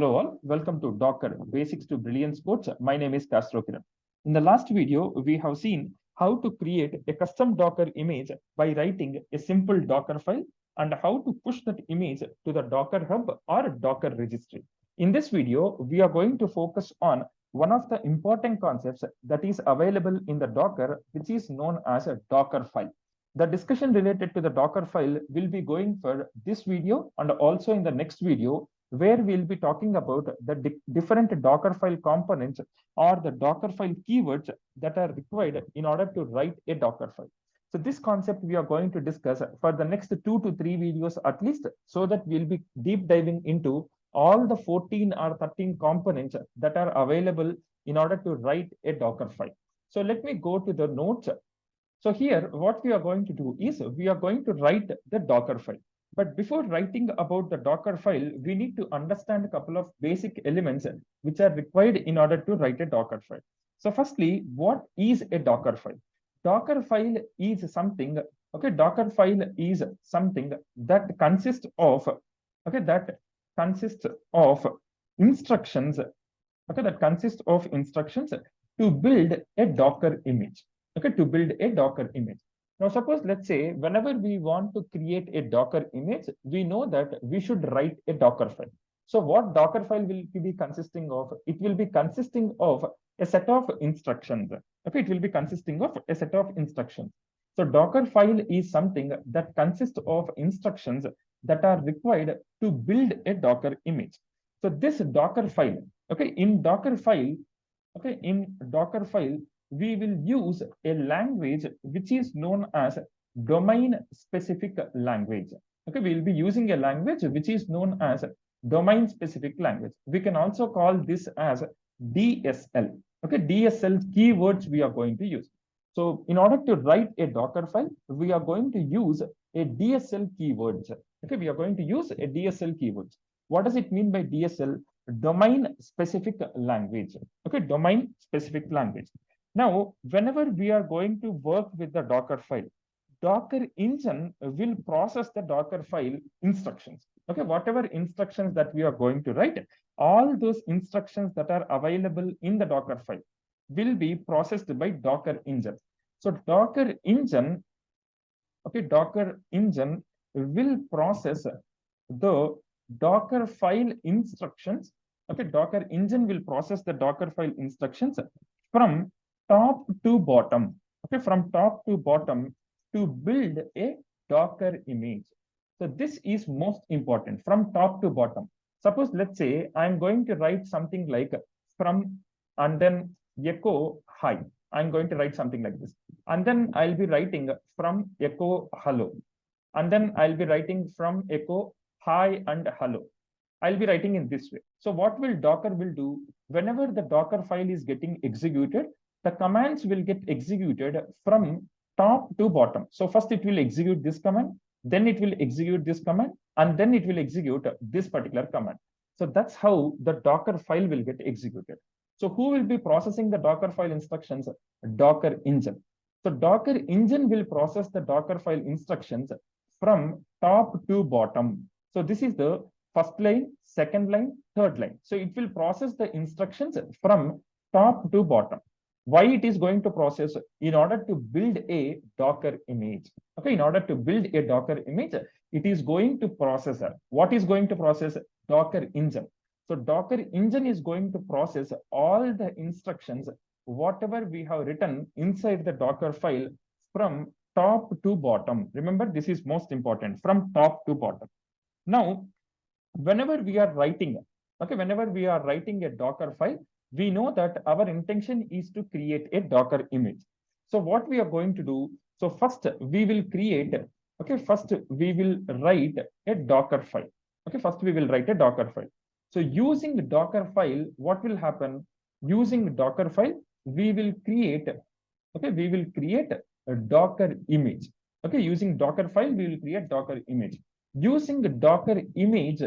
Hello all, welcome to Docker Basics to Brilliance course. My name is Kastro Kiran. In the last video, we have seen how to create a custom Docker image by writing a simple Docker file and how to push that image to the Docker Hub or Docker registry. In this video, we are going to focus on one of the important concepts that is available in the Docker, which is known as a Docker file. The discussion related to the Docker file will be going for this video and also in the next video, where we'll be talking about the different Docker file components or the Docker file keywords that are required in order to write a Docker file. So this concept we are going to discuss for the next 2 to 3 videos at least, so that we'll be deep diving into all the 14 or 13 components that are available in order to write a Docker file. So let me go to the notes. So here, what we are going to do is we are going to write the Docker file. But before writing about the Docker file, we need to understand a couple of basic elements which are required in order to write a Docker file. So firstly, what is a Docker file? Docker file is something, Docker file is something that consists of, instructions, that consists of instructions to build a Docker image, to build a Docker image. Now, suppose let's say whenever we want to create a Docker image, we know that we should write a Docker file. So what Docker file will be consisting of? It will be consisting of a set of instructions. It will be consisting of a set of instructions. So Docker file is something that consists of instructions that are required to build a Docker image. So this Docker file, in Docker file, we will use a language which is known as domain specific language. We will be using a language which is known as domain specific language. We can also call this as DSL. DSL keywords we are going to use. So in order to write a Docker file, we are going to use a DSL keywords. We are going to use a DSL keywords. What does it mean by DSL? Domain specific language. Domain specific language. Now, whenever we are going to work with the Docker file, Docker engine will process the Docker file instructions. Whatever instructions that we are going to write, all those instructions that are available in the Docker file will be processed by Docker engine. So Docker engine will process the Docker file instructions. Docker engine will process the Docker file instructions from top to bottom, from top to bottom to build a Docker image. So this is most important, from top to bottom. Suppose let's say I'm going to write something like from and then echo hi. I'm going to write something like this. And then I'll be writing from echo hello. And then I'll be writing from echo hi and hello. I'll be writing in this way. So what will Docker will do? Whenever the Docker file is getting executed, the commands will get executed from top to bottom. So first it will execute this command, then it will execute this command, and then it will execute this particular command. So that's how the Docker file will get executed. So who will be processing the Docker file instructions? Docker engine. So Docker engine will process the Docker file instructions from top to bottom. So this is the first line, second line, third line. So it will process the instructions from top to bottom. Why it is going to process? In order to build a Docker image. In order to build a Docker image, it is going to process. What is going to process? Docker engine. So Docker engine is going to process all the instructions, whatever we have written inside the Docker file from top to bottom. Remember, this is most important, from top to bottom. Now, whenever we are writing a Docker file, we know that our intention is to create a Docker image. So what we are going to do, so first we will create, first we will write a Docker file. First we will write a Docker file. So using the Docker file, what will happen? Using Docker file, we will create a Docker image. Using Docker file, we will create Docker image. Using the Docker image,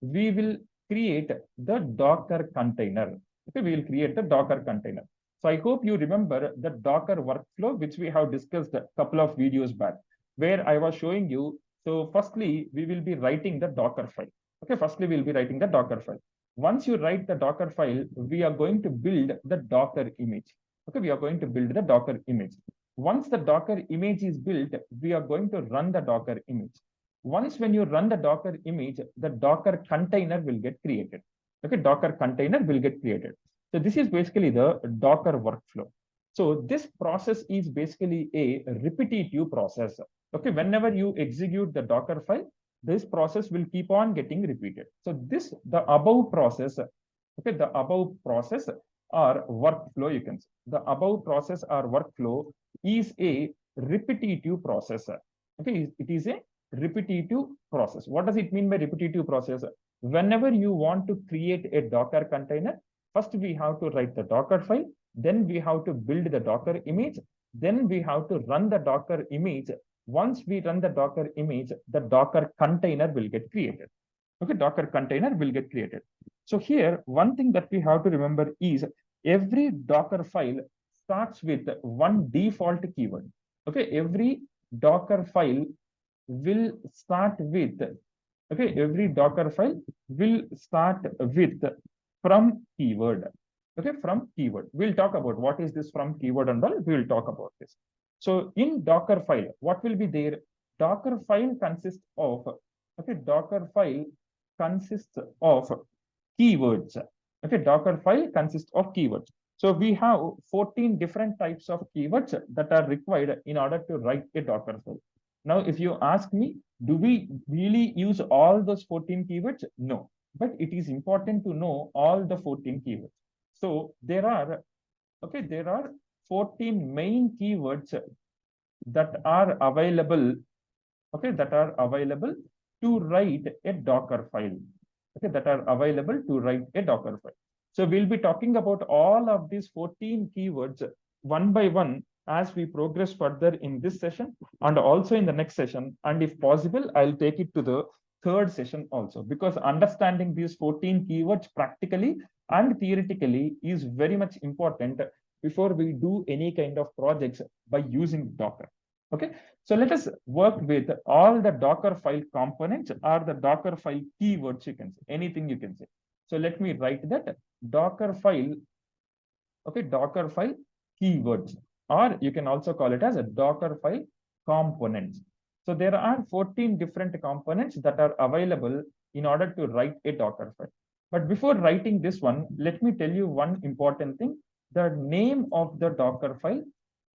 we will create the Docker container. We will create the Docker container. So I hope you remember the Docker workflow, which we have discussed a couple of videos back, where I was showing you. So firstly, we will be writing the Docker file. Firstly, we'll be writing the Docker file. Once you write the Docker file, we are going to build the Docker image. Okay, we are going to build the Docker image. Once the Docker image is built, we are going to run the Docker image. Once when you run the Docker image, the Docker container will get created. Okay, Docker container will get created. So this is basically the Docker workflow. So this process is basically a repetitive process. Okay, whenever you execute the Docker file, this process will keep on getting repeated. So the above process, okay, the above process or workflow, you can say, the above process or workflow is a repetitive process. Okay, it is a repetitive process. What does it mean by repetitive process? Whenever you want to create a Docker container, first we have to write the Docker file, then we have to build the Docker image, then we have to run the Docker image. Once we run the Docker image, the Docker container will get created. Okay, Docker container will get created. So here, one thing that we have to remember is every Docker file starts with one default keyword. Okay, every Docker file will start with, okay, every Docker file will start with from keyword. Okay, from keyword. We'll talk about what is this from keyword and all. We'll talk about this. So in Docker file, what will be there? Docker file consists of, okay, Docker file consists of keywords. Okay, Docker file consists of keywords. So we have 14 different types of keywords that are required in order to write a Docker file. Now, if you ask me, do we really use all those 14 keywords? No, but it is important to know all the 14 keywords. So there are, okay, there are 14 main keywords that are available, okay, that are available to write a Docker file. Okay, that are available to write a Docker file. So we'll be talking about all of these 14 keywords one by one as we progress further in this session and also in the next session. And if possible, I'll take it to the third session also, because understanding these 14 keywords practically and theoretically is very much important before we do any kind of projects by using Docker. Okay, so let us work with all the Docker file components or the Docker file keywords, you can say, anything you can say. So let me write that Docker file, okay, Docker file keywords, or you can also call it as a Docker file components. So there are 14 different components that are available in order to write a Docker file. But before writing this one, let me tell you one important thing. The name of the Docker file,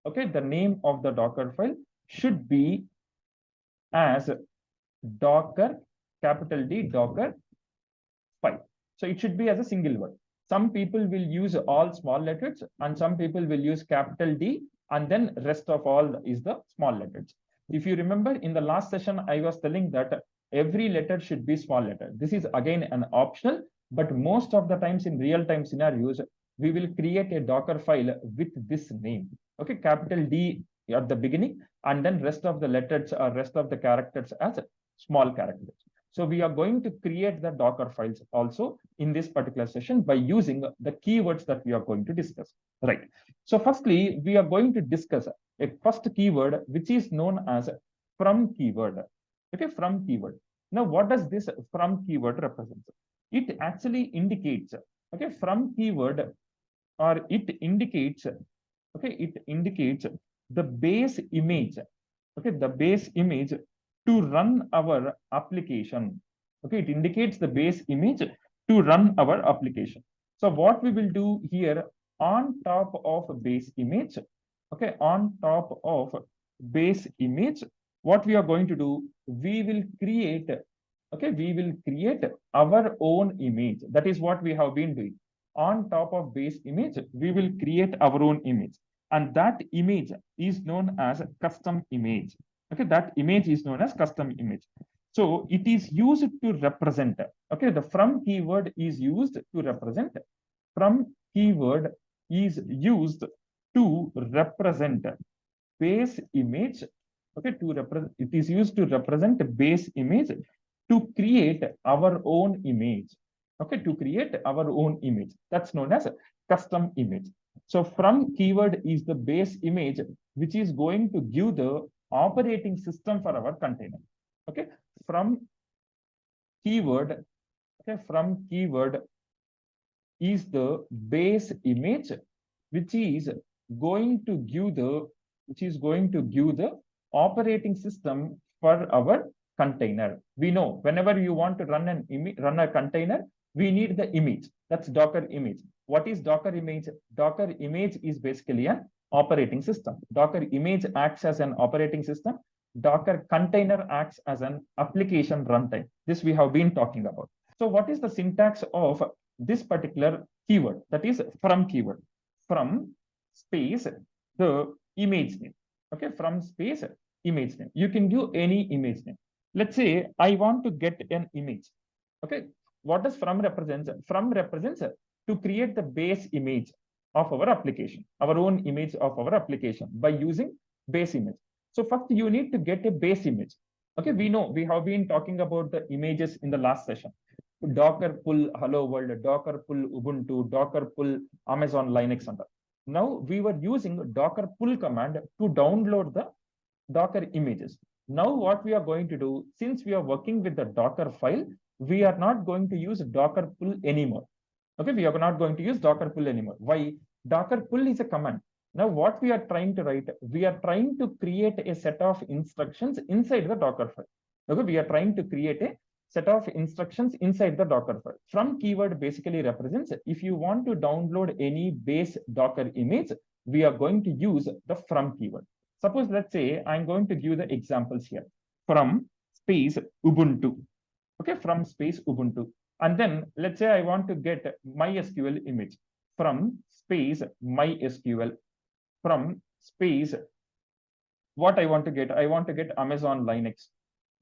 okay, the name of the Docker file should be as Docker, capital D, Docker file. So it should be as a single word. Some people will use all small letters and some people will use capital D and then rest of all is the small letters. If you remember in the last session, I was telling that every letter should be small letter. This is again an optional, but most of the times in real-time scenarios, we will create a Docker file with this name. Okay, capital D at the beginning, and then rest of the letters or rest of the characters as small characters. So we are going to create the Docker files also in this particular session by using the keywords that we are going to discuss. Right. So firstly, we are going to discuss a first keyword, which is known as from keyword. Okay, from keyword. Now, what does this from keyword represent? It actually indicates, okay, from keyword, or it indicates, okay, it indicates the base image, okay, the base image to run our application. Okay, it indicates the base image to run our application. So what we will do here on top of base image, okay, on top of base image, what we are going to do, we will create, okay, we will create our own image. That is what we have been doing. On top of base image, we will create our own image. And that image is known as custom image. Okay, that image is known as custom image. So it is used to represent, okay, the from keyword is used to represent, from keyword is used to represent base image, okay, to represent, it is used to represent base image to create our own image, okay, to create our own image. That's known as custom image. So from keyword is the base image, which is going to give the operating system for our container. Okay, from keyword, okay, from keyword is the base image, which is going to give the operating system for our container. We know whenever you want to run a container, we need the image. That's Docker image. What is Docker image? Docker image is basically an operating system. Docker image acts as an operating system. Docker container acts as an application runtime. This we have been talking about. So what is the syntax of this particular keyword? That is from keyword. From space the image name. Okay, from space image name. You can give any image name. Let's say I want to get an image. Okay, what does from represents? From represents to create the base image of our application, our own image of our application by using base image. So first you need to get a base image. Okay, we know we have been talking about the images in the last session. Docker pull hello world, Docker pull Ubuntu, Docker pull Amazon Linux and all. Now we were using Docker pull command to download the Docker images. Now what we are going to do, since we are working with the Docker file, we are not going to use Docker pull anymore. Okay, we are not going to use Docker pull anymore. Why? Docker pull is a command. Now what we are trying to write, we are trying to create a set of instructions inside the Docker file. Okay, we are trying to create a set of instructions inside the Docker file. From keyword basically represents if you want to download any base Docker image, we are going to use the from keyword. Suppose let's say I'm going to give the examples here. From space Ubuntu. Okay, from space Ubuntu. And then let's say I want to get MySQL image. From space MySQL. From space what I want to get? I want to get Amazon Linux.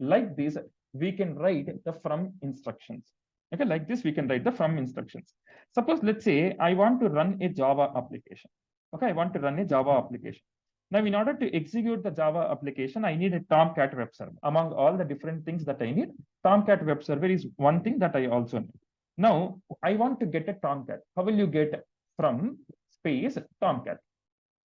Like this, we can write the from instructions. Okay, like this, we can write the from instructions. Suppose let's say I want to run a Java application. Okay, I want to run a Java application. Now, in order to execute the Java application, I need a Tomcat web server. Among all the different things that I need, Tomcat web server is one thing that I also need. Now, I want to get a Tomcat. How will you get from space Tomcat?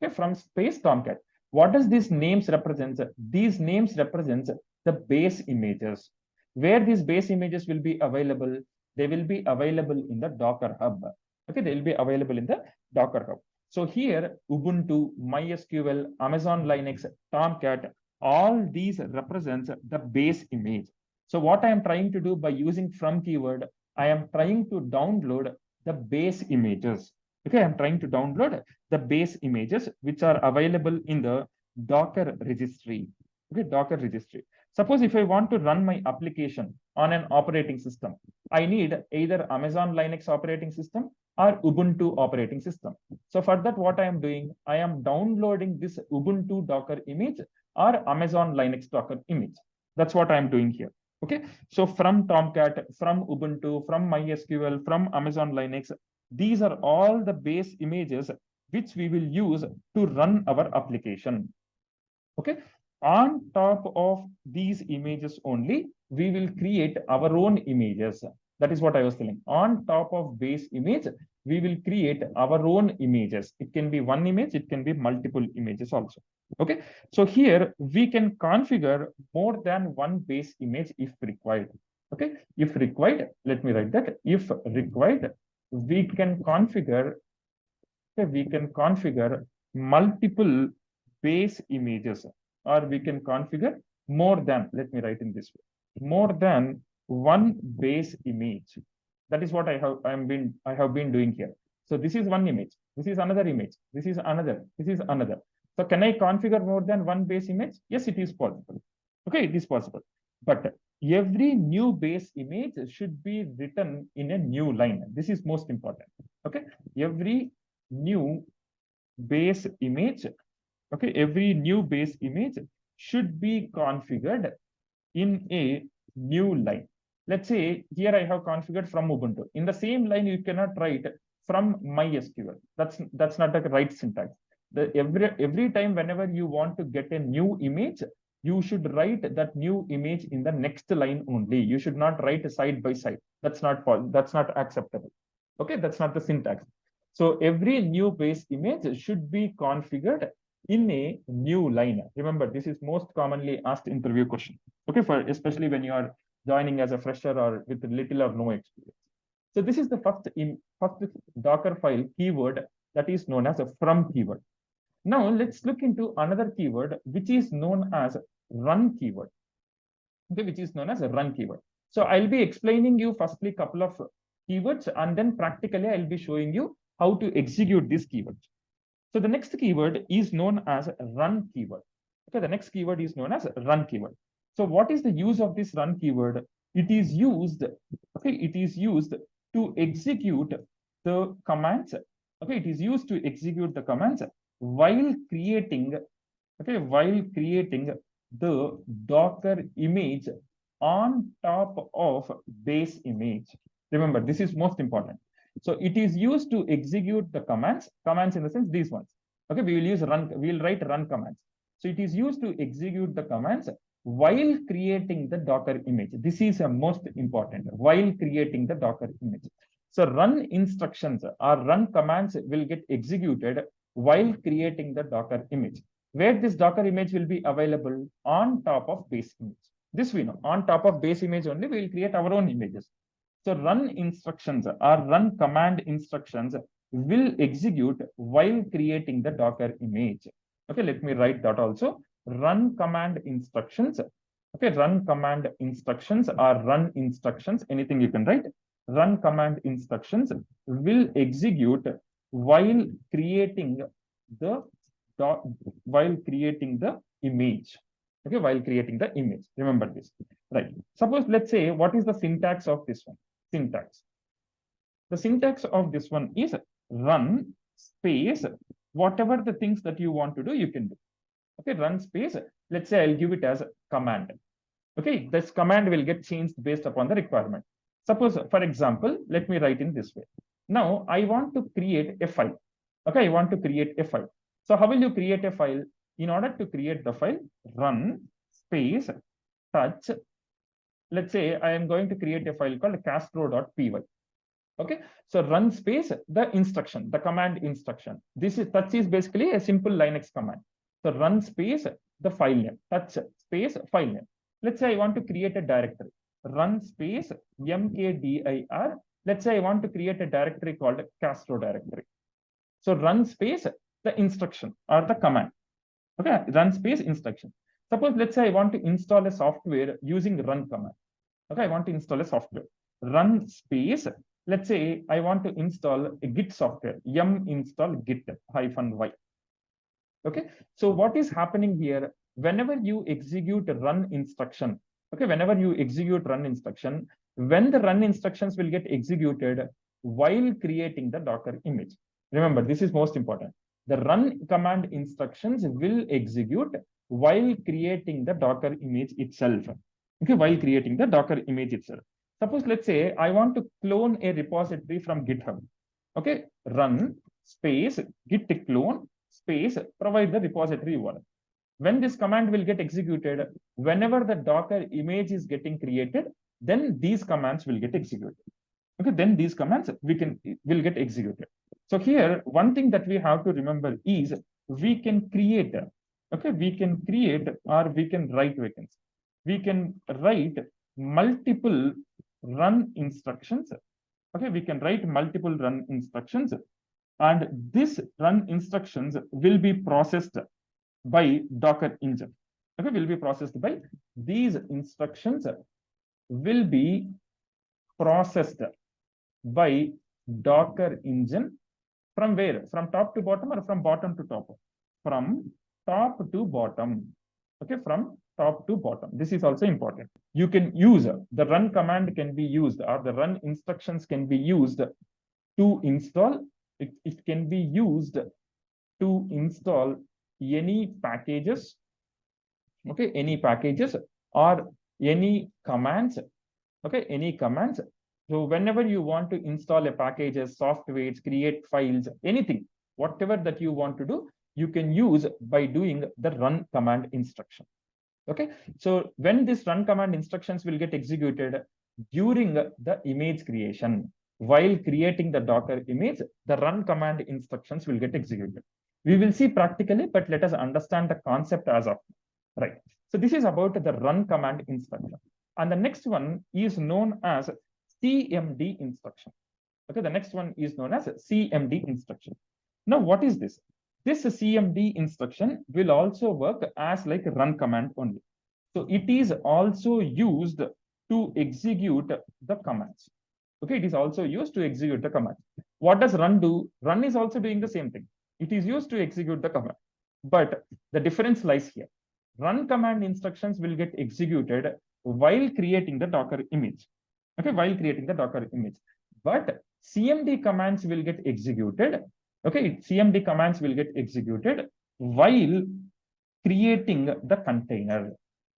Okay, from space Tomcat. What does these names represent? These names represent the base images. Where these base images will be available? They will be available in the Docker Hub. Okay, they will be available in the Docker Hub. So here, Ubuntu, MySQL, Amazon Linux, Tomcat, all these represents the base image. So what I am trying to do by using from keyword, I am trying to download the base images. Okay, I'm trying to download the base images which are available in the Docker registry. Okay, Docker registry. Suppose if I want to run my application on an operating system, I need either Amazon Linux operating system or Ubuntu operating system. So for that, what I am doing, I am downloading this Ubuntu Docker image or Amazon Linux Docker image. That's what I am doing here. Okay, so from Tomcat, from Ubuntu, from MySQL, from Amazon Linux, these are all the base images which we will use to run our application. Okay, on top of these images only, we will create our own images. That is what I was telling. On top of base image, we will create our own images. It can be one image, it can be multiple images also. Okay, so here we can configure more than one base image if required. Okay, if required, let me write that. If required, we can configure multiple base images, or we can configure more than, let me write in this way, more than one base image. That is what I have been doing here. So this is one image, this is another image, this is another, this is another. So can I configure more than one base image? Yes, it is possible. Okay, it is possible. But every new base image should be written in a new line. This is most important. Okay, every new base image, okay, every new base image should be configured in a new line. Let's say here I have configured from Ubuntu. In the same line, you cannot write from MySQL. That's not the right syntax. Every time whenever you want to get a new image, you should write that new image in the next line only. You should not write side by side. That's not acceptable. Okay, that's not the syntax. So every new base image should be configured in a new line. Remember, this is most commonly asked interview question. Okay, for especially when you are joining as a fresher or with little or no experience. So this is the first Docker file keyword that is known as a from keyword. Now let's look into another keyword which is known as run keyword. Okay, which is known as a run keyword. So I'll be explaining you firstly couple of keywords, and then practically I'll be showing you how to execute these keywords. So the next keyword is known as run keyword. Okay, the next keyword is known as run keyword. So what is the use of this run keyword? It is used, okay, it is used to execute the commands. Okay, it is used to execute the commands while creating, okay, while creating the Docker image on top of base image. Remember, this is most important. So it is used to execute the commands in the sense these ones. Okay, we will use run, we will write run commands. So it is used to execute the commands while creating the Docker image. This is a most important, while creating the Docker image. So run instructions or run commands will get executed while creating the Docker image, where this Docker image will be available on top of base image. This we know, on top of base image only, we will create our own images. So run instructions or run command instructions will execute while creating the Docker image. Okay, let me write that also. Run command instructions. Okay, run command instructions or run instructions, anything you can write. Run command instructions will execute while creating the image. Okay, while creating the image. Remember this. Right. Suppose, let's say, what is the syntax of this one? Syntax. The syntax of this one is run space, whatever the things that you want to do, you can do. Okay, run space. Let's say I'll give it as a command. Okay, this command will get changed based upon the requirement. Suppose, for example, let me write in this way. Now I want to create a file. Okay, I want to create a file. So how will you create a file? In order to create the file, run space touch. Let's say I am going to create a file called castro.py. Okay, so run space the instruction, the command instruction. This is touch is basically a simple Linux command. So run space the file name, touch space file name. Let's say I want to create a directory. Run space mkdir. Let's say I want to create a directory called Kastro directory. So run space the instruction or the command. Okay, run space instruction. Suppose, let's say I want to install a software using run command. Okay, I want to install a software. Run space. Let's say I want to install a Git software. Yum install git -y. Okay, so what is happening here? Whenever you execute a run instruction, okay, whenever you execute run instruction, when the run instructions will get executed while creating the Docker image. Remember, this is most important. The run command instructions will execute while creating the Docker image itself. Okay, while creating the Docker image itself. Suppose, let's say I want to clone a repository from GitHub. Okay, run space git clone space provide the repository URL. When this command will get executed, whenever the Docker image is getting created, then these commands will get executed. Okay, then these commands will get executed. So here, one thing that we have to remember is we can create, okay, we can create or we can write vacancy. We can write multiple run instructions. Okay, we can write multiple run instructions, and this run instructions will be processed by Docker engine. Okay, will be processed by these instructions will be processed by Docker engine. From where? From top to bottom or from bottom to top? From top to bottom. Okay, from top to bottom. This is also important. You can use the run command can be used, or the run instructions can be used to install. It can be used to install any packages. Okay, any packages or any commands. Okay, any commands. So whenever you want to install a packages, softwares, create files, anything, whatever that you want to do, you can use by doing the run command instruction. Okay, so when this run command instructions will get executed during the image creation, while creating the Docker image, the run command instructions will get executed. We will see practically, but let us understand the concept as of right. So this is about the run command instruction. And the next one is known as CMD instruction. Okay, the next one is known as CMD instruction. Now, what is this? This CMD instruction will also work as like run command only. So it is also used to execute the commands. Okay, it is also used to execute the command. What does run do? Run is also doing the same thing. It is used to execute the command. But the difference lies here. Run command instructions will get executed while creating the Docker image. Okay, while creating the Docker image. But CMD commands will get executed. Okay, CMD commands will get executed while creating the container.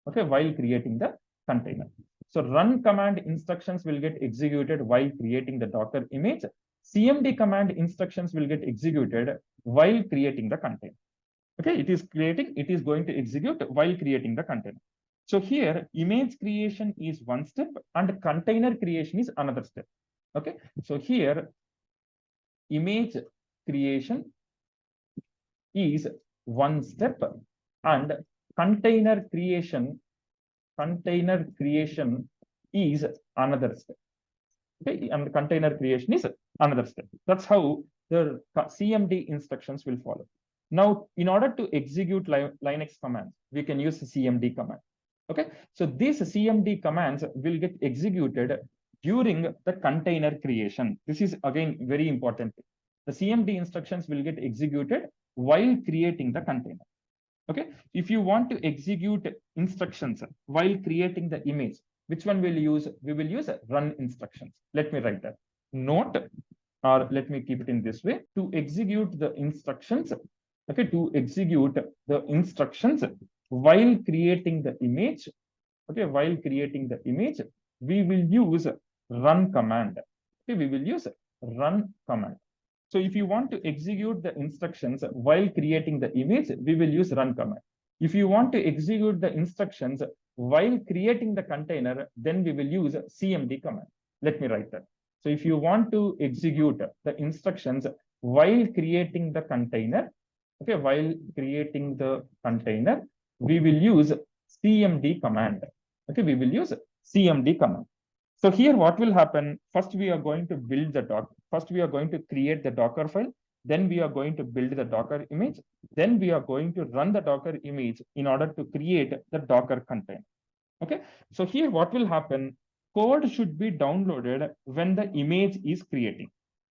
Okay, while creating the container. So run command instructions will get executed while creating the Docker image. CMD command instructions will get executed while creating the container. Okay, it is going to execute while creating the container. So here image creation is one step and container creation is another step. Okay, so here image creation is one step and container creation is another step. Okay, and container creation is another step. That's how the CMD instructions will follow. Now, in order to execute Linux commands, we can use CMD command. Okay, so these CMD commands will get executed during the container creation. This is again very important. The CMD instructions will get executed while creating the container. Okay, if you want to execute instructions while creating the image, which one will use? We will use run instructions. Let me write that. Note, or let me keep it in this way, to execute the instructions. Okay, to execute the instructions while creating the image. Okay, while creating the image, we will use run command. Okay, we will use run command. So if you want to execute the instructions while creating the image, we will use run command. If you want to execute the instructions while creating the container, then we will use CMD command. Let me write that. So if you want to execute the instructions while creating the container, okay, while creating the container, we will use CMD command. Okay, we will use CMD command. So here what will happen? First, we are going to build the Docker. First, we are going to create the Docker file. Then we are going to build the Docker image. Then we are going to run the Docker image in order to create the Docker container. Okay. So here what will happen? Code should be downloaded when the image is creating.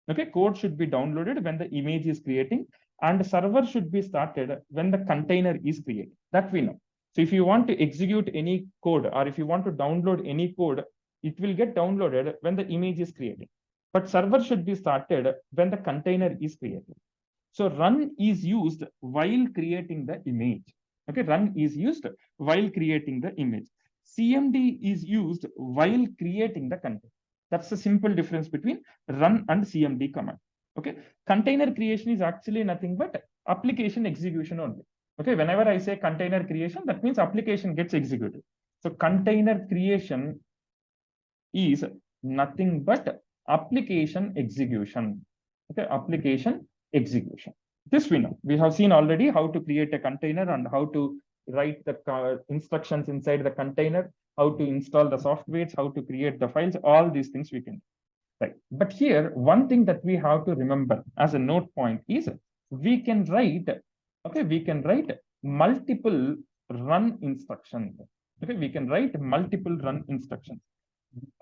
Okay. Code should be downloaded when the image is creating, and server should be started when the container is created. That we know. So if you want to execute any code or if you want to download any code, it will get downloaded when the image is created. But server should be started when the container is created. So run is used while creating the image. Okay, run is used while creating the image. CMD is used while creating the container. That's the simple difference between run and CMD command. Okay, container creation is actually nothing but application execution only. Okay, whenever I say container creation, that means application gets executed. So container creation is nothing but application execution. Okay, application execution. This we know. We have seen already how to create a container and how to write the instructions inside the container, how to install the softwares, how to create the files, all these things we can do. Right. But here, one thing that we have to remember as a note point is we can write, okay, we can write multiple run instructions. Okay, we can write multiple run instructions.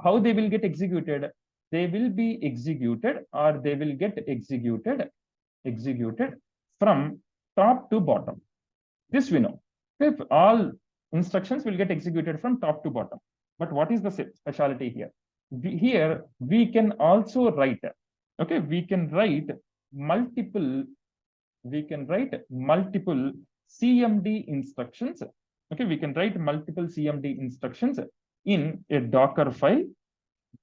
How they will get executed? They will be executed or they will get executed from top to bottom. This we know. If all instructions will get executed from top to bottom. But what is the specialty here? Here we can also write, okay, we can write multiple CMD instructions. Okay, we can write multiple CMD instructions in a Docker file.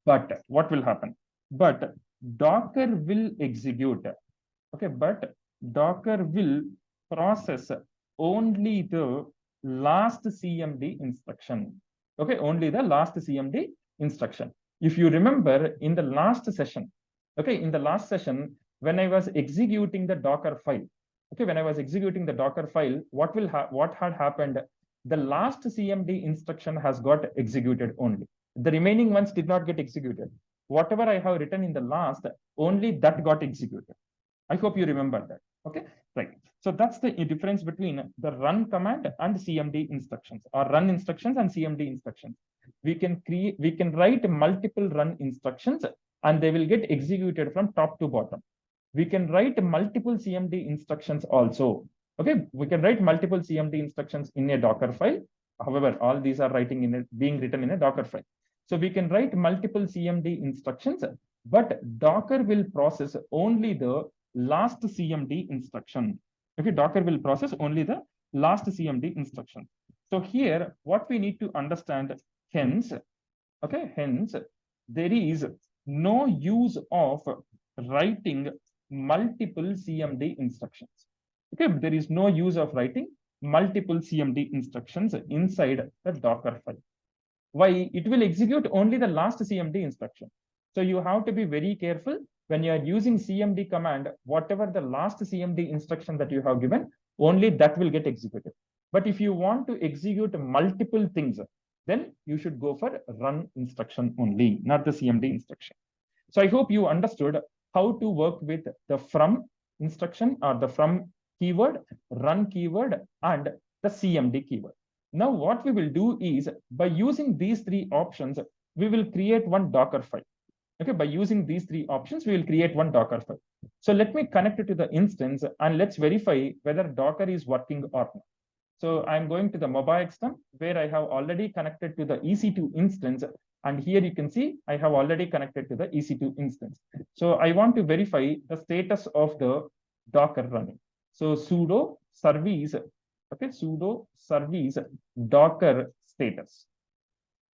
But what will happen? But Docker will execute. Okay, but Docker will process only the last CMD instruction. Okay, only the last CMD instruction. If you remember in the last session, okay, in the last session, when I was executing the Docker file, okay, when I was executing the Docker file, what had happened? The last CMD instruction has got executed only. The remaining ones did not get executed. whatever I have written in the last, only that got executed. I hope you remember that. Okay, right. So that's the difference between the run command and CMD instructions, or run instructions and CMD instructions. We can write multiple run instructions and they will get executed from top to bottom. We can write multiple CMD instructions also. Okay, we can write multiple CMD instructions in a Docker file. However, all these are being written in a Docker file. So we can write multiple CMD instructions, but Docker will process only the last CMD instruction. Okay, Docker will process only the last CMD instruction. So here, what we need to understand, hence, okay, hence, there is no use of writing multiple CMD instructions. Okay, there is no use of writing multiple CMD instructions inside the Docker file. Why? It will execute only the last CMD instruction. So you have to be very careful when you are using CMD command, whatever the last CMD instruction that you have given, only that will get executed. But if you want to execute multiple things, then you should go for run instruction only, not the CMD instruction. So I hope you understood how to work with the from instruction or the from keyword, run keyword, and the CMD keyword. Now, what we will do is by using these three options, we will create one Docker file. Okay, by using these three options, we will create one Docker file. So let me connect it to the instance and let's verify whether Docker is working or not. So I'm going to the mobile XM where I have already connected to the EC2 instance. And here you can see I have already connected to the EC2 instance. So I want to verify the status of the Docker running. So sudo service, okay, sudo service Docker status.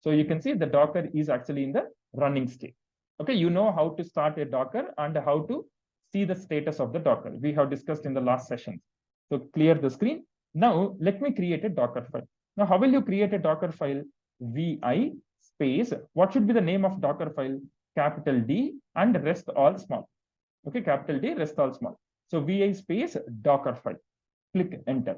So you can see the Docker is actually in the running state. Okay, you know how to start a Docker and how to see the status of the Docker. We have discussed in the last session. So clear the screen. Now let me create a Docker file. Now, how will you create a Docker file? Vi space, what should be the name of Docker file? Capital D and rest all small. Okay, capital D, rest all small. So vi space Docker file. Click enter.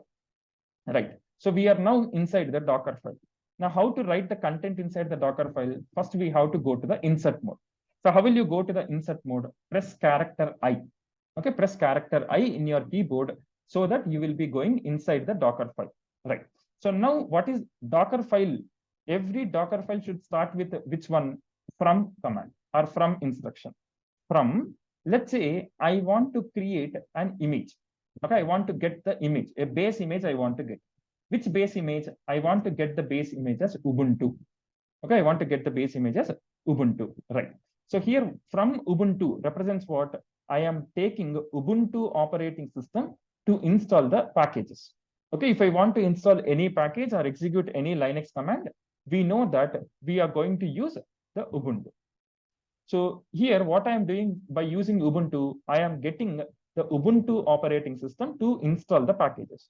Right. So we are now inside the Docker file. Now, how to write the content inside the Docker file? First, we have to go to the insert mode. So how will you go to the insert mode? Press character I. Okay, press character I in your keyboard so that you will be going inside the Docker file. Right. So now what is Docker file? Every Docker file should start with which one? From command or from instruction. From, let's say I want to create an image. Okay, I want to get the image, a base image I want to get. Which base image? I want to get the base image as Ubuntu. Okay, I want to get the base image as Ubuntu. Right. So here from Ubuntu represents what? I am taking Ubuntu operating system to install the packages. Okay, if I want to install any package or execute any Linux command, we know that we are going to use the Ubuntu. So here, what I am doing by using Ubuntu, I am getting the Ubuntu operating system to install the packages.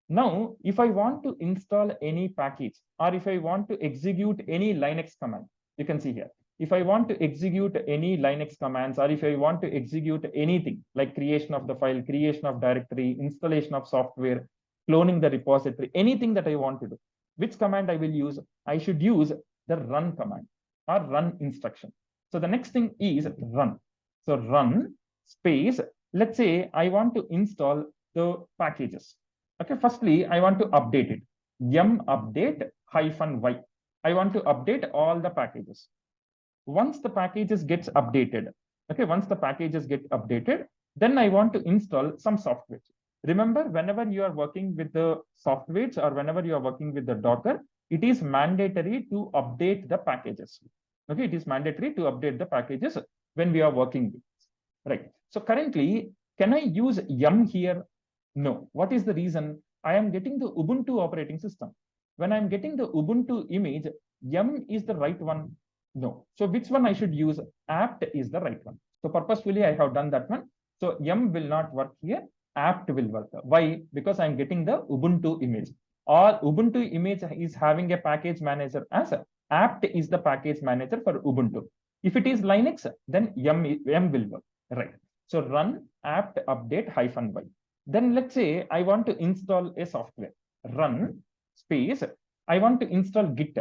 Now, if I want to install any package or if I want to execute any Linux command, you can see here. If I want to execute any Linux commands or if I want to execute anything like creation of the file, creation of directory, installation of software, cloning the repository, anything that I want to do, which command I will use? I should use the run command or run instruction. So the next thing is run. So run space, let's say I want to install the packages. Okay, firstly, I want to update it. Yum update -y. I want to update all the packages. Once the packages gets updated, okay, once the packages get updated, then I want to install some software. Remember, whenever you are working with the softwares or whenever you are working with the Docker, it is mandatory to update the packages. Okay, it is mandatory to update the packages when we are working with. Right. So currently, can I use yum here? No. What is the reason? I am getting the Ubuntu operating system. When I'm getting the Ubuntu image, yum is the right one. No. So which one I should use? Apt is the right one. So purposefully, I have done that one. So yum will not work here. Apt will work. Why? Because I'm getting the Ubuntu image. Or Ubuntu image is having a package manager as apt is the package manager for Ubuntu. If it is Linux, then yum will work. Right. So run apt update -y. Then let's say I want to install a software. Run space. I want to install Git.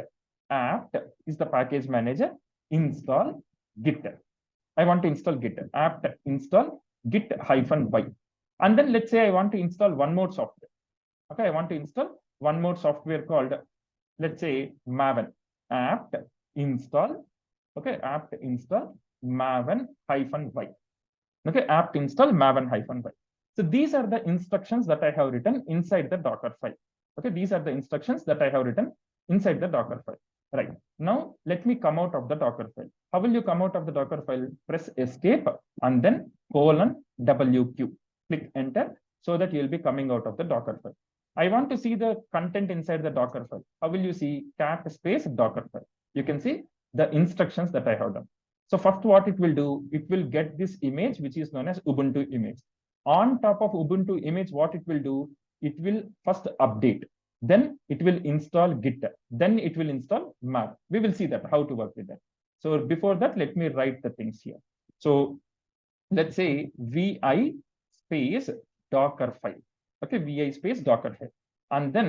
Apt is the package manager. Install git. I want to install git, apt install git -y. And then let's say I want to install one more software. Okay, I want to install one more software called, let's say, Maven, apt install, okay, apt install Maven-y. Okay, apt install Maven-y. So these are the instructions that I have written inside the Docker file. Okay, these are the instructions that I have written inside the Docker file. Right. Now, let me come out of the Docker file. How will you come out of the Docker file? Press escape and then :WQ. Click enter so that you'll be coming out of the Docker file. I want to see the content inside the Docker file. How will you see? Cat space Docker file. You can see the instructions that I have done. So first, what it will do, it will get this image, which is known as Ubuntu image. On top of Ubuntu image, what it will do, it will first update. Then it will install Git. Then it will install Maven. We will see that, how to work with that. So before that, let me write the things here. So let's say vi space Docker file. Okay, vi space Docker file. And then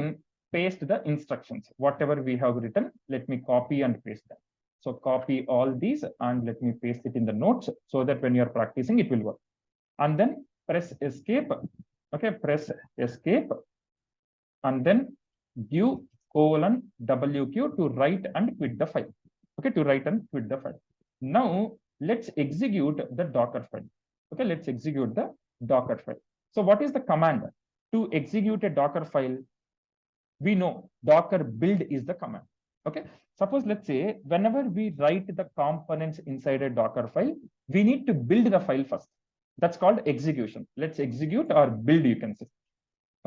paste the instructions. Whatever we have written, let me copy and paste that. So copy all these and let me paste it in the notes so that when you're practicing, it will work. And then press escape. Okay, press escape. And then give :WQ to write and quit the file. Okay, to write and quit the file. Now let's execute the Docker file. Okay, let's execute the Docker file. So what is the command to execute a Docker file? We know Docker build is the command. Okay, suppose let's say whenever we write the components inside a Docker file, we need to build the file first. That's called execution. Let's execute or build, you can say.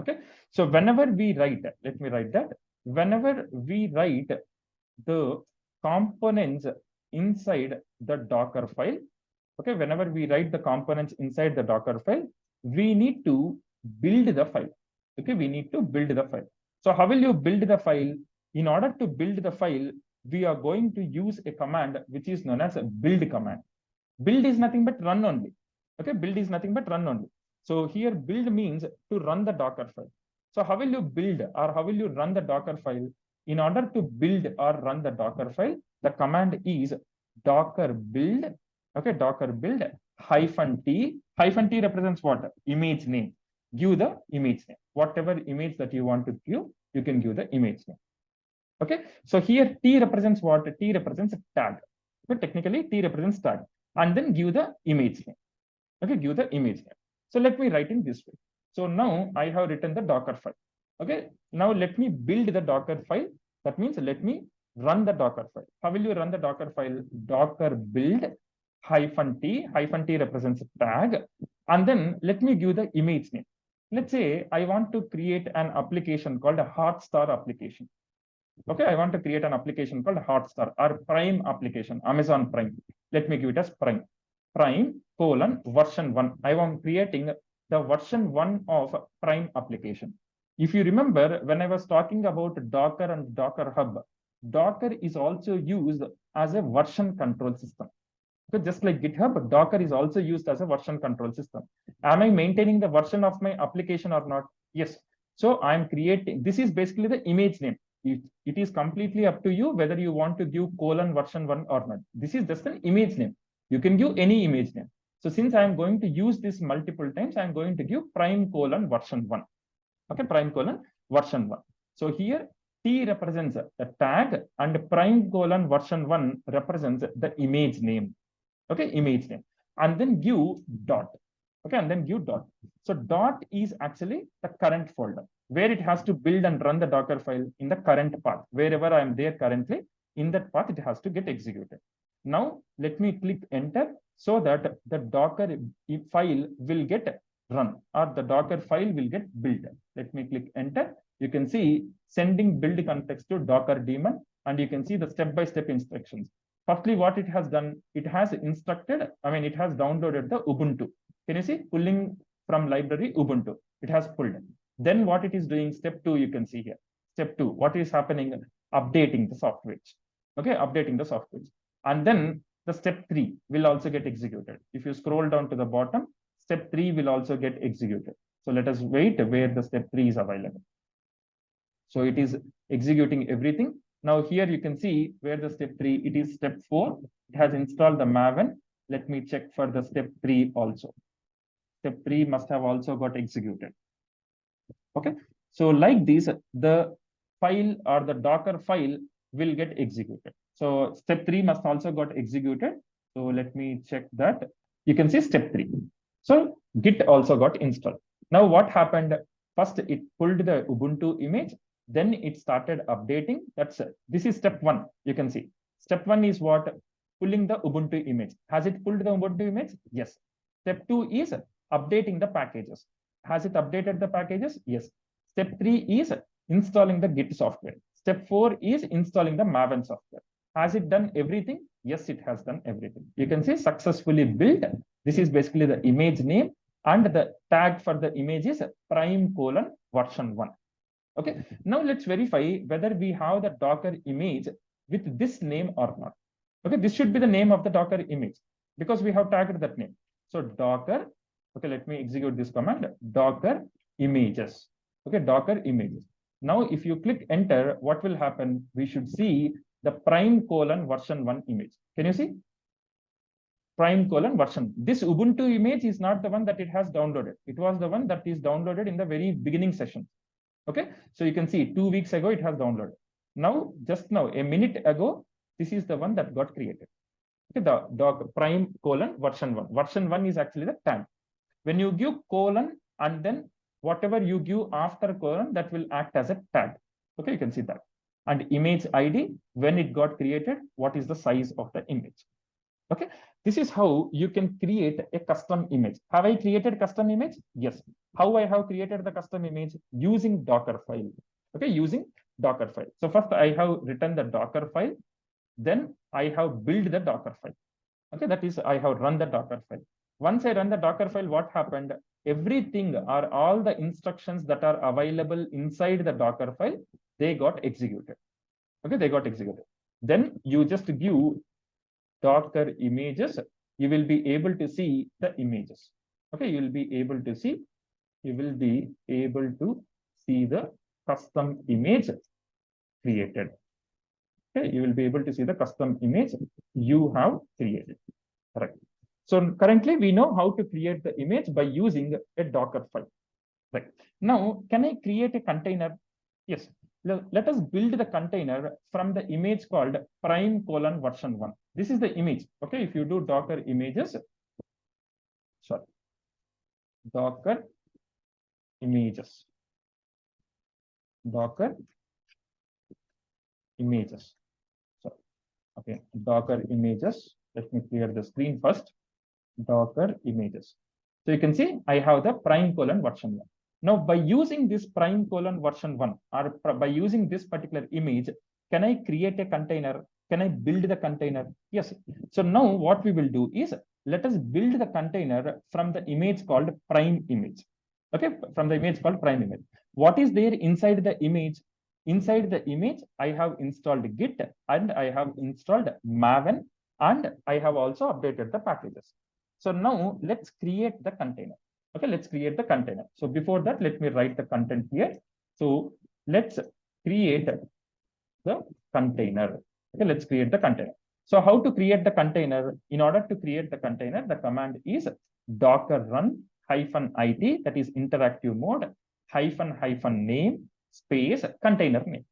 Okay, so whenever we write, let me write that. Whenever we write the components inside the Docker file, okay, whenever we write the components inside the Docker file, we need to build the file. Okay, we need to build the file. So how will you build the file? In order to build the file, we are going to use a command which is known as a build command. Build is nothing but run only. Okay, build is nothing but run only. So here build means to run the Docker file. So how will you build or how will you run the Docker file? In order to build or run the Docker file, the command is docker build. Okay, docker build -t. -t represents what? Image name. Give the image name. Whatever image that you want to give, you can give the image name. Okay, so here T represents what? T represents tag. But technically T represents tag. And then give the image name. Okay, give the image name. So let me write in this way. So now I have written the Docker file. Okay, now let me build the Docker file. That means let me run the Docker file. How will you run the Docker file? Docker build -t. -t represents tag. And then let me give the image name. Let's say I want to create an application called a Hotstar application. Okay, I want to create an application called Hotstar or Prime application, Amazon Prime. Let me give it as Prime. Prime :version 1. I am creating the version 1 of Prime application. If you remember, when I was talking about Docker and Docker Hub, Docker is also used as a version control system. So just like GitHub, Docker is also used as a version control system. Am I maintaining the version of my application or not? Yes. So I'm creating, this is basically the image name. It is completely up to you whether you want to give :version 1 or not. This is just an image name. You can give any image name. So since I'm going to use this multiple times, I'm going to give Prime :version 1. Okay, Prime :version 1. So here T represents the tag and Prime :version 1 represents the image name. Okay, image name. And then give dot. Okay, and then give dot. So dot is actually the current folder where it has to build and run the Docker file in the current path. Wherever I am there currently, in that path, it has to get executed. Now, let me click enter so that the Docker file will get run or the Docker file will get built. Let me click enter. You can see sending build context to Docker daemon, and you can see the step-by-step instructions. Firstly, what it has done, it has instructed, it has downloaded the Ubuntu. Can you see? Pulling from library Ubuntu. It has pulled. Then what it is doing, step 2, you can see here. Step 2, what is happening? Updating the software. Okay, updating the software. And then the step 3 will also get executed. If you scroll down to the bottom, step 3 will also get executed. So let us wait where the step 3 is available. So it is executing everything. Now here you can see where the step 3, it is step 4. It has installed the Maven. Let me check for the step 3 also. Step 3 must have also got executed. Okay. So like this, the file or the Docker file will get executed. So step 3 must also got executed. So let me check that. You can see step 3. So Git also got installed. Now what happened? First, it pulled the Ubuntu image. Then it started updating. This is step 1. You can see step 1 is what? Pulling the Ubuntu image. Has it pulled the Ubuntu image? Yes. Step 2 is updating the packages. Has it updated the packages? Yes. Step 3 is installing the Git software. Step 4 is installing the Maven software. Has it done everything? Yes, it has done everything. You can see successfully built. This is basically the image name, and the tag for the image is prime:version 1. Okay. Now let's verify whether we have the Docker image with this name or not. Okay. This should be the name of the Docker image because we have tagged that name. So Docker. Okay. Let me execute this command. Docker images. Okay. Docker images. Now, if you click enter, what will happen? We should see the prime:version 1 image. Can you see? Prime:version. This Ubuntu image is not the one that it has downloaded. It was the one that is downloaded in the very beginning session. Okay. So you can see 2 weeks ago, it has downloaded. Now, just now, a minute ago, this is the one that got created. Okay. The Docker prime:version 1. Version 1 is actually the tag. When you give colon and then whatever you give after colon, that will act as a tag. Okay, you can see that. And image ID, when it got created, what is the size of the image? Okay, this is how you can create a custom image. Have I created custom image? Yes. How I have created the custom image? Using Docker file. Okay, using Docker file. So first I have written the Docker file. Then I have built the Docker file. Okay, that is I have run the Docker file. Once I run the Docker file, what happened? Everything or all the instructions that are available inside the Docker file, they got executed. Okay, they got executed. Then you just give Docker images, you will be able to see the images. Okay, you will be able to see the custom image created. Okay, you will be able to see the custom image you have created. Correct. So currently we know how to create the image by using a Docker file. Right. Now, can I create a container? Yes. Let us build the container from the image called prime:version 1. This is the image. Okay. If you do Docker images, sorry, Docker images, Docker images. So, okay, Docker images. Let me clear the screen first. Docker images. So you can see I have the prime:version 1. Now, by using this prime:version 1 or by using this particular image, can I create a container? Can I build the container? Yes. So now what we will do is let us build the container from the image called prime image. Okay, from the image called prime image. What is there inside the image? Inside the image, I have installed Git and I have installed Maven and I have also updated the packages. So now let's create the container. Okay, let's create the container. So before that, let me write the content here. So let's create the container. Okay, let's create the container. So how to create the container? In order to create the container, the command is docker run -it, that is interactive mode, --name space container name.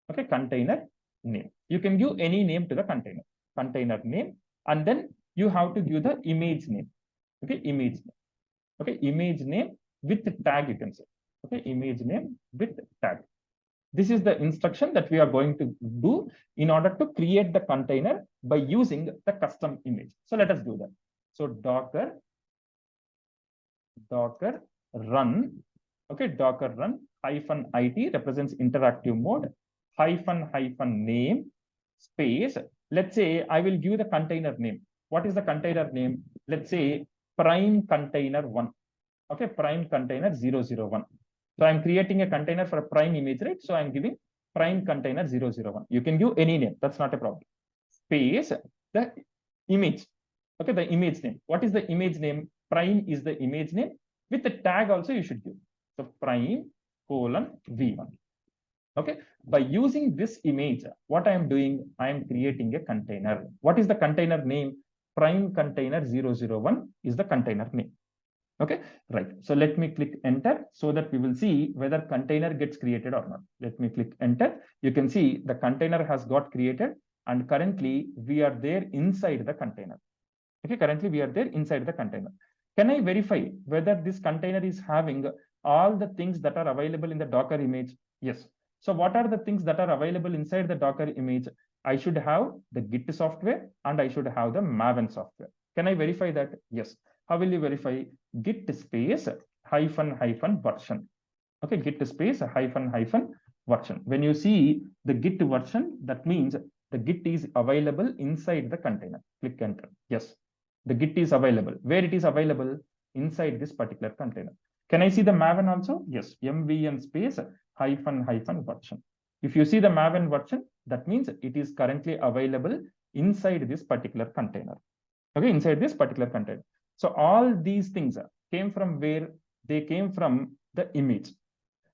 Okay, container name. You can give any name to the container name, and then you have to give the image name. Okay, image name. Okay, image name with tag, you can say. Okay, image name with tag. This is the instruction that we are going to do in order to create the container by using the custom image. So let us do that. So docker run. Okay, docker run -it represents interactive mode, --name space. Let's say I will give the container name. What is the container name? Let's say prime container 1. Okay, prime container 001. So I'm creating a container for a prime image, right? So I'm giving prime container 001. You can give any name. That's not a problem. Space the image. Okay, the image name. What is the image name? Prime is the image name. With the tag also you should give. So prime:v1. Okay, by using this image, what I am doing, I am creating a container. What is the container name? Prime container 001 is the container name. Okay, right. So let me click enter so that we will see whether container gets created or not. Let me click enter. You can see the container has got created and currently we are there inside the container. Okay, currently we are there inside the container. Can I verify whether this container is having all the things that are available in the Docker image? Yes. So what are the things that are available inside the Docker image? I should have the Git software and I should have the Maven software. Can I verify that? Yes. How will you verify? Git space hyphen version. Okay, Git space hyphen version. When you see the Git version, that means the Git is available inside the container. Click enter. Yes, the Git is available. Where it is available? Inside this particular container. Can I see the Maven also? Yes, mvn space hyphen version. If you see the Maven version, that means it is currently available inside this particular container. Okay, inside this particular container. So all these things came from where? They came from the image.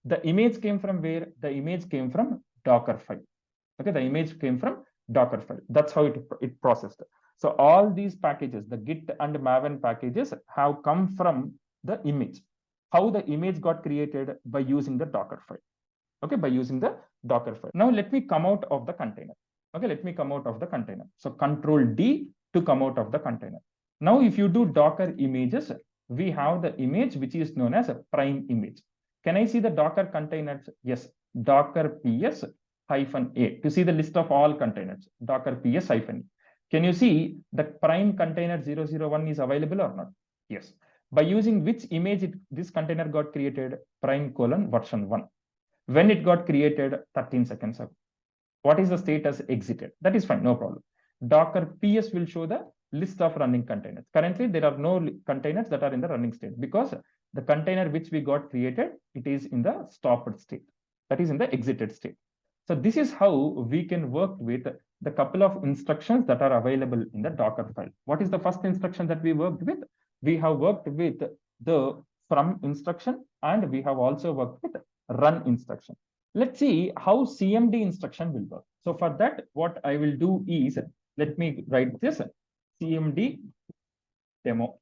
The image came from where? The image came from Docker file. Okay, the image came from Docker file. That's how it processed. So all these packages, the Git and Maven packages have come from the image. How the image got created? By using the Docker file. Okay, by using the Docker file. Now let me come out of the container. Okay, let me come out of the container. So Control D to come out of the container. Now if you do Docker images, we have the image which is known as a prime image. Can I see the Docker containers? Yes, Docker PS hyphen A to see the list of all containers. Docker PS hyphen A. Can you see the prime container 001 is available or not? Yes. By using which image this container got created? Prime colon version 1. When it got created 13 seconds ago. What is the status? Exited. That is fine, no problem. Docker PS will show the list of running containers. Currently, there are no containers that are in the running state because the container which we got created, it is in the stopped state. That is in the exited state. So this is how we can work with the couple of instructions that are available in the Docker file. What is the first instruction that we worked with? We have worked with the from instruction and we have also worked with run instruction. Let's see how CMD instruction will work. So for that, what I will do is, let me write this CMD demo.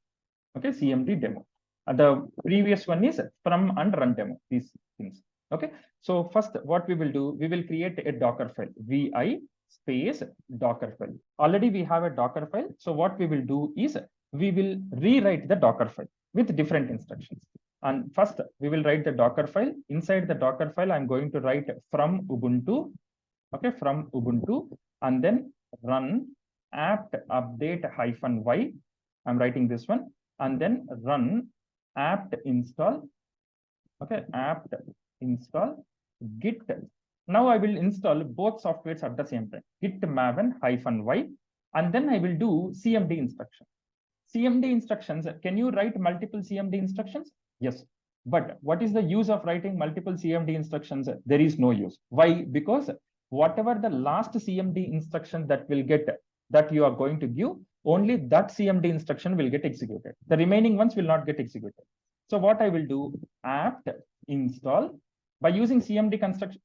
Okay, CMD demo. And the previous one is from and run demo, these things. Okay, so first what we will do, we will create a Docker file, vi space Docker file. Already we have a Docker file. So what we will do is we will rewrite the Docker file with different instructions. And first, we will write the Docker file. Inside the Docker file, I'm going to write from Ubuntu. Okay, from Ubuntu, and then run apt update -y. I'm writing this one, and then run apt install. Okay, apt install git. Now I will install both softwares at the same time. Git maven -y, and then I will do CMD instruction. CMD instructions. Can you write multiple CMD instructions? Yes. But what is the use of writing multiple CMD instructions? There is no use. Why? Because whatever the last CMD instruction that will get that you are going to give, only that CMD instruction will get executed. The remaining ones will not get executed. So what I will do, apt install by using CMD construction.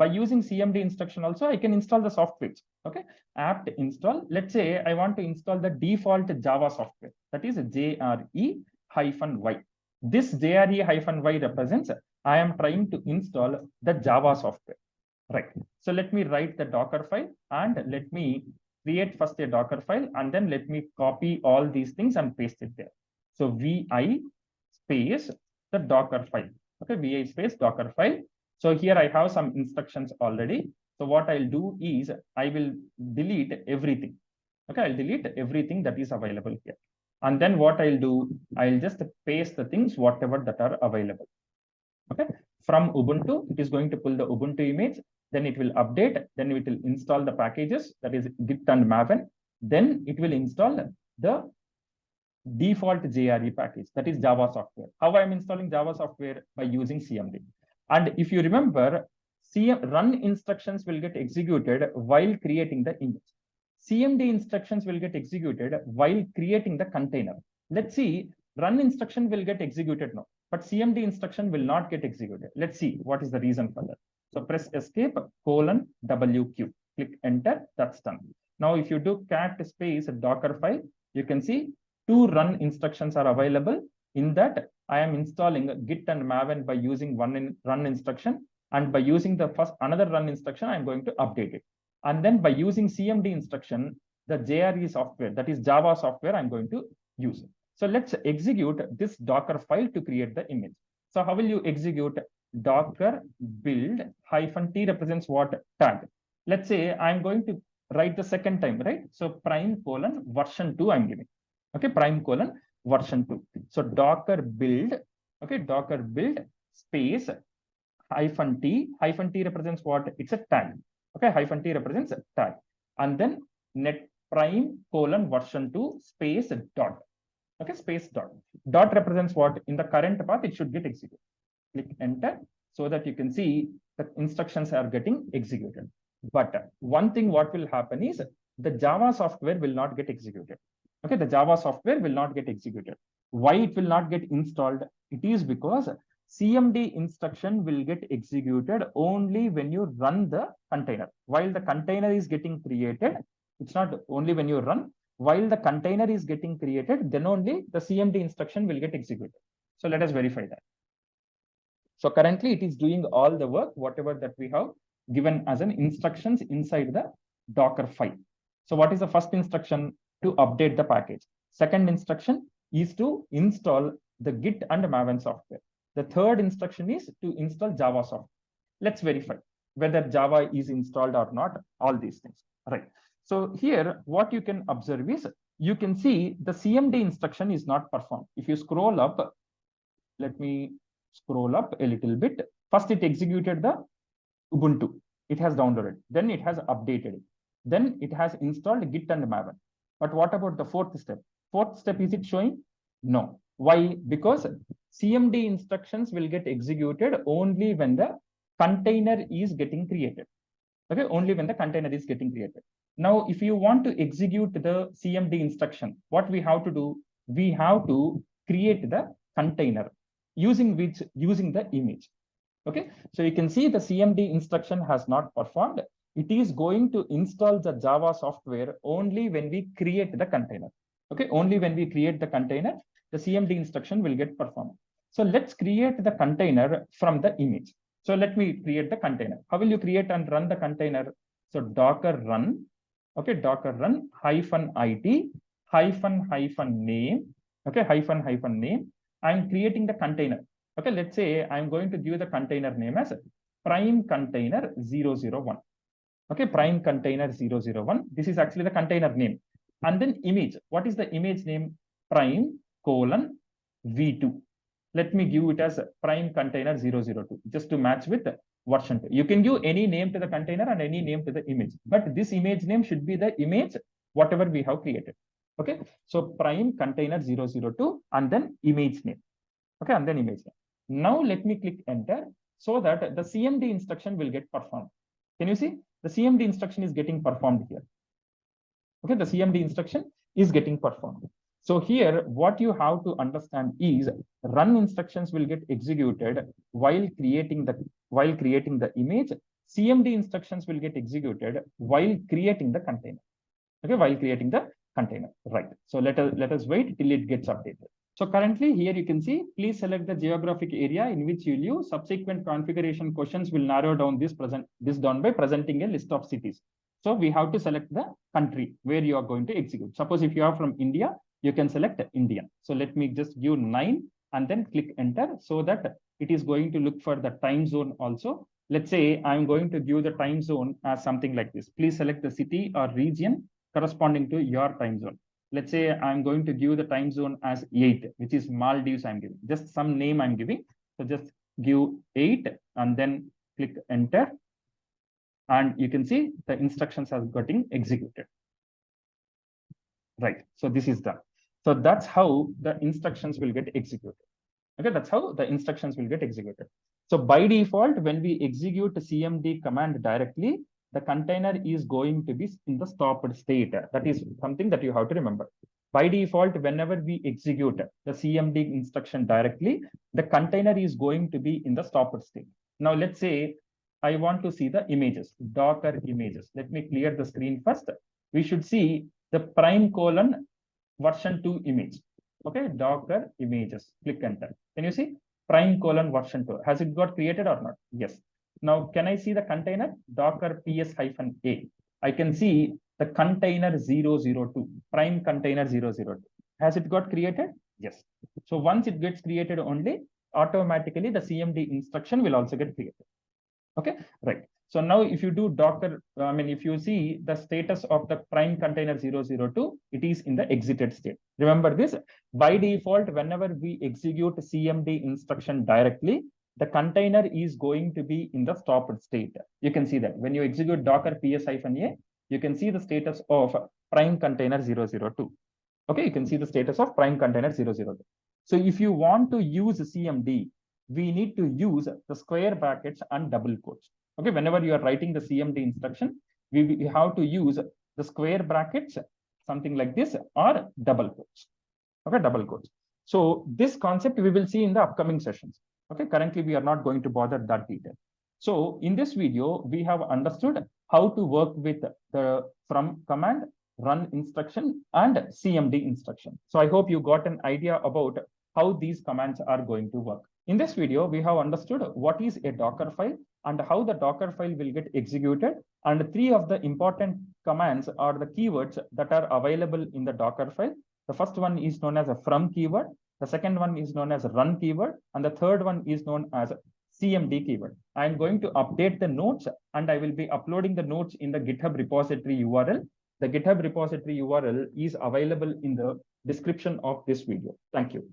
By using CMD instruction also, I can install the softwares. Okay, apt install. Let's say I want to install the default Java software. That is JRE-Y. This JRE-Y represents I am trying to install the Java software. Right. So let me write the Docker file and let me create first a Docker file and then let me copy all these things and paste it there. So vi space the Docker file. Okay, vi space Docker file. So here I have some instructions already. So what I'll do is I will delete everything. Okay, I'll delete everything that is available here. And then what I'll do, I'll just paste the things, whatever that are available. Okay, from Ubuntu, it is going to pull the Ubuntu image, then it will update, then it will install the packages, that is Git and Maven. Then it will install the default JRE package, that is Java software. How I'm installing Java software? By using CMD. And if you remember, run instructions will get executed while creating the image. CMD instructions will get executed while creating the container. Let's see, run instruction will get executed now, but CMD instruction will not get executed. Let's see what is the reason for that. So press escape, :WQ, click enter, that's done. Now, if you do cat space Docker file, you can see two run instructions are available. In that, I am installing Git and Maven by using one run instruction, and by using the first another run instruction, I'm going to update it. And then by using CMD instruction, the JRE software, that is Java software, I'm going to use. So let's execute this Docker file to create the image. So how will you execute? Docker build -t represents what? Tag. Let's say I'm going to write the second time, right? So prime : version 2 I'm giving. Okay, prime : version 2. So Docker build, okay, Docker build space -t represents what? It's a tag. Okay, -t represents a tag. And then net prime : version 2 space dot. Okay, space dot. Dot represents what? In the current path, it should get executed. Click enter so that you can see the instructions are getting executed. But one thing what will happen is the Java software will not get executed. Okay, the Java software will not get executed. Why it will not get installed? It is because CMD instruction will get executed only when you run the container. While the container is getting created, it's not only when you run. While the container is getting created, then only the CMD instruction will get executed. So let us verify that. So currently it is doing all the work, whatever that we have given as an instructions inside the Docker file. So what is the first instruction? To update the package. Second instruction is to install the Git and Maven software. The third instruction is to install Java software. Let's verify whether Java is installed or not, all these things, right? So here, what you can observe is, you can see the CMD instruction is not performed. If you scroll up, let me scroll up a little bit. First, it executed the Ubuntu. It has downloaded. Then it has updated it. Then it has installed Git and Maven. But what about the fourth step? Fourth step, is it showing? No. Why? Because CMD instructions will get executed only when the container is getting created. Okay, only when the container is getting created. Now, if you want to execute the CMD instruction, what we have to do? We have to create the container using the image. Okay, so you can see the CMD instruction has not performed. It is going to install the Java software only when we create the container. Okay, only when we create the container, the CMD instruction will get performed. So let's create the container from the image. So let me create the container. How will you create and run the container? So Docker run, okay, Docker run -it -name, okay, -name. I'm creating the container. Okay, let's say I'm going to give the container name as prime container 001. Okay, prime container 001. This is actually the container name. And then image. What is the image name? Prime : v2. Let me give it as prime container 002, just to match with version 2. You can give any name to the container and any name to the image, but this image name should be the image, whatever we have created. Okay, so prime container 002 and then image name. Okay, and then image name. Now let me click enter so that the CMD instruction will get performed. Can you see? The CMD instruction is getting performed here. Okay, the CMD instruction is getting performed. So here, what you have to understand is run instructions will get executed while creating the image. CMD instructions will get executed while creating the container. Okay, while creating the container, right? So let us wait till it gets updated. So currently here you can see, please select the geographic area in which you live. Subsequent configuration questions will narrow down this down by presenting a list of cities. So we have to select the country where you are going to execute. Suppose if you are from India, you can select India. So let me just give 9 and then click enter so that it is going to look for the time zone also. Let's say I'm going to give the time zone as something like this. Please select the city or region corresponding to your time zone. Let's say I'm going to give the time zone as 8, which is Maldives I'm giving. Just some name I'm giving. So just give 8 and then click enter. And you can see the instructions are getting executed. Right, so this is done. So that's how the instructions will get executed. Okay, that's how the instructions will get executed. So by default, when we execute CMD command directly, the container is going to be in the stopped state. That is something that you have to remember. By default, whenever we execute the CMD instruction directly, the container is going to be in the stopped state. Now, let's say I want to see the images, Docker images. Let me clear the screen first. We should see the prime colon version 2 image. Okay, Docker images. Click enter. Can you see prime colon version 2? Has it got created or not? Yes. Now, can I see the container Docker ps-a? I can see the container 002, prime container 002. Has it got created? Yes. So once it gets created only, automatically the CMD instruction will also get created. Okay, right. So now if you do Docker, if you see the status of the prime container 002, it is in the exited state. Remember this, by default, whenever we execute CMD instruction directly, the container is going to be in the stopped state. You can see that when you execute Docker ps-a, you can see the status of prime container 002. Okay, you can see the status of prime container 002. So if you want to use CMD, we need to use the square brackets and double quotes. Okay, whenever you are writing the CMD instruction, we have to use the square brackets, something like this, or double quotes. Okay, double quotes. So this concept we will see in the upcoming sessions. Okay, currently we are not going to bother that detail. So in this video, we have understood how to work with the from command, run instruction, and CMD instruction. So I hope you got an idea about how these commands are going to work. In this video, we have understood what is a Docker file and how the Docker file will get executed, and 3 of the important commands are the keywords that are available in the Docker file. The first one is known as a from keyword. The second one is known as a run keyword. And the third one is known as CMD keyword. I'm going to update the notes, and I will be uploading the notes in the GitHub repository URL. The GitHub repository URL is available in the description of this video. Thank you.